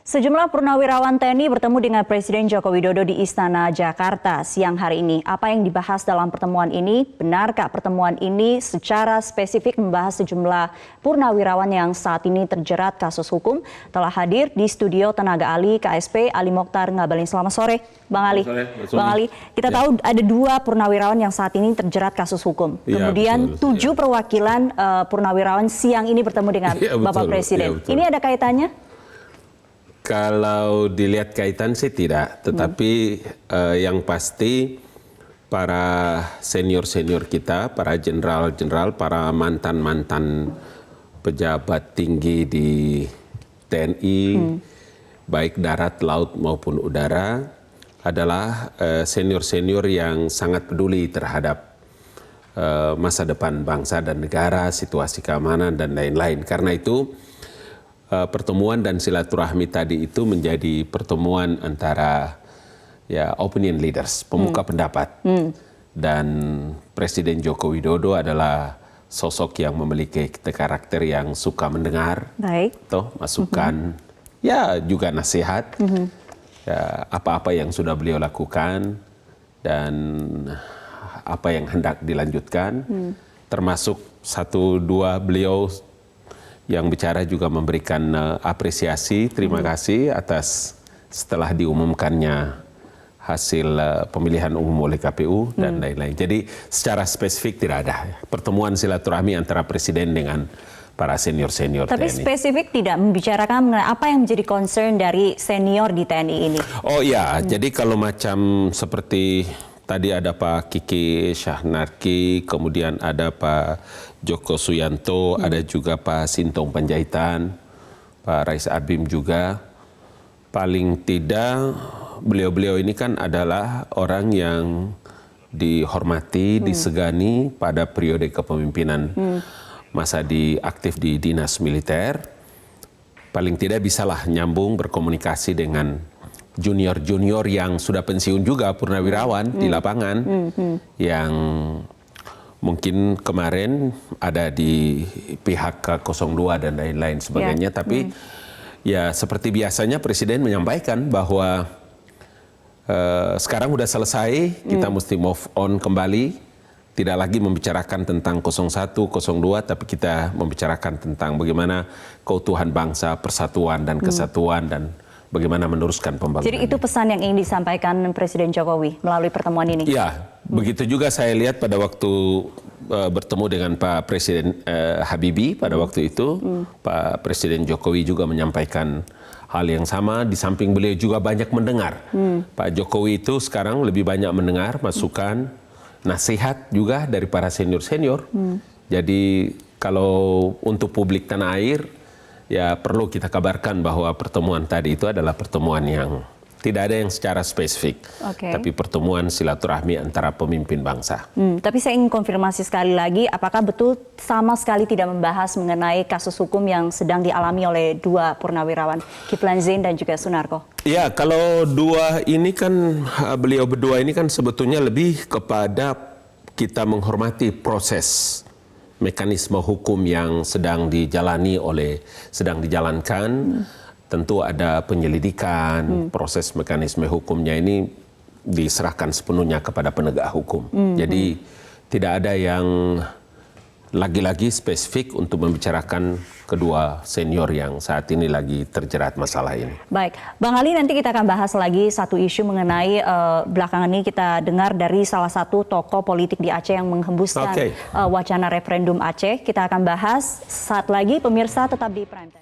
Sejumlah purnawirawan TNI bertemu dengan Presiden Joko Widodo di Istana Jakarta siang hari ini. Apa yang dibahas dalam pertemuan ini? Benarkah pertemuan ini secara spesifik membahas sejumlah purnawirawan yang saat ini terjerat kasus hukum? Telah hadir di studio tenaga ahli KSP Ali Mokhtar Ngabalin. Selamat sore, Bang Ali. Bang Ali, kita tahu ada 2 purnawirawan yang saat ini terjerat kasus hukum. Kemudian 7 perwakilan purnawirawan siang ini bertemu dengan Bapak Presiden. Ini ada kaitannya? Kalau dilihat kaitan sih tidak, tetapi yang pasti para senior-senior kita, para jenderal-jenderal, para mantan-mantan pejabat tinggi di TNI, baik darat, laut maupun udara, adalah senior-senior yang sangat peduli terhadap masa depan bangsa dan negara, situasi keamanan dan lain-lain. Karena itu pertemuan dan silaturahmi tadi itu menjadi pertemuan antara opinion leaders, pemuka pendapat. Dan Presiden Joko Widodo adalah sosok yang memiliki karakter yang suka mendengar, masukan, juga nasihat, apa-apa yang sudah beliau lakukan dan apa yang hendak dilanjutkan, termasuk 1-2 beliau yang bicara juga memberikan apresiasi, terima kasih atas setelah diumumkannya hasil pemilihan umum oleh KPU dan lain-lain. Jadi secara spesifik tidak ada pertemuan silaturahmi antara Presiden dengan para senior-senior TNI. Tapi spesifik tidak membicarakan mengenai apa yang menjadi concern dari senior di TNI ini? Oh iya, jadi kalau macam seperti tadi ada Pak Kiki Syahnarki, kemudian ada Pak Joko Suyanto, ada juga Pak Sintong Panjaitan, Pak Rais Arbim juga. Paling tidak beliau-beliau ini kan adalah orang yang dihormati, disegani pada periode kepemimpinan masa aktif di dinas militer. Paling tidak bisalah nyambung berkomunikasi dengan junior-junior yang sudah pensiun juga purnawirawan di lapangan yang mungkin kemarin ada di pihak 02 dan lain-lain sebagainya. Tapi ya seperti biasanya Presiden menyampaikan bahwa sekarang udah selesai, kita mesti move on kembali. Tidak lagi membicarakan tentang 01, 02, tapi kita membicarakan tentang bagaimana keutuhan bangsa, persatuan dan kesatuan dan bagaimana meneruskan pembangunan. Jadi itu pesan yang ingin disampaikan Presiden Jokowi melalui pertemuan ini? Ya, begitu juga saya lihat pada waktu bertemu dengan Pak Presiden Habibie pada waktu itu, Pak Presiden Jokowi juga menyampaikan hal yang sama, di samping beliau juga banyak mendengar. Pak Jokowi itu sekarang lebih banyak mendengar masukan, nasihat juga dari para senior-senior. Jadi kalau untuk publik tanah air, ya perlu kita kabarkan bahwa pertemuan tadi itu adalah pertemuan yang tidak ada yang secara spesifik, tapi pertemuan silaturahmi antara pemimpin bangsa. Tapi saya ingin konfirmasi sekali lagi, apakah betul sama sekali tidak membahas mengenai kasus hukum yang sedang dialami oleh 2 purnawirawan, Kiflan Zain dan juga Sunarko? Ya, kalau 2 ini kan, beliau berdua ini kan sebetulnya lebih kepada kita menghormati proses mekanisme hukum yang sedang dijalankan. Tentu ada penyelidikan, proses mekanisme hukumnya ini diserahkan sepenuhnya kepada penegak hukum. Jadi tidak ada yang lagi-lagi spesifik untuk membicarakan kedua senior yang saat ini lagi terjerat masalah ini. Baik, Bang Ali, nanti kita akan bahas lagi satu isu mengenai belakangan ini kita dengar dari salah satu tokoh politik di Aceh yang menghembuskan wacana referendum Aceh. Kita akan bahas saat lagi, pemirsa tetap di Prime Time.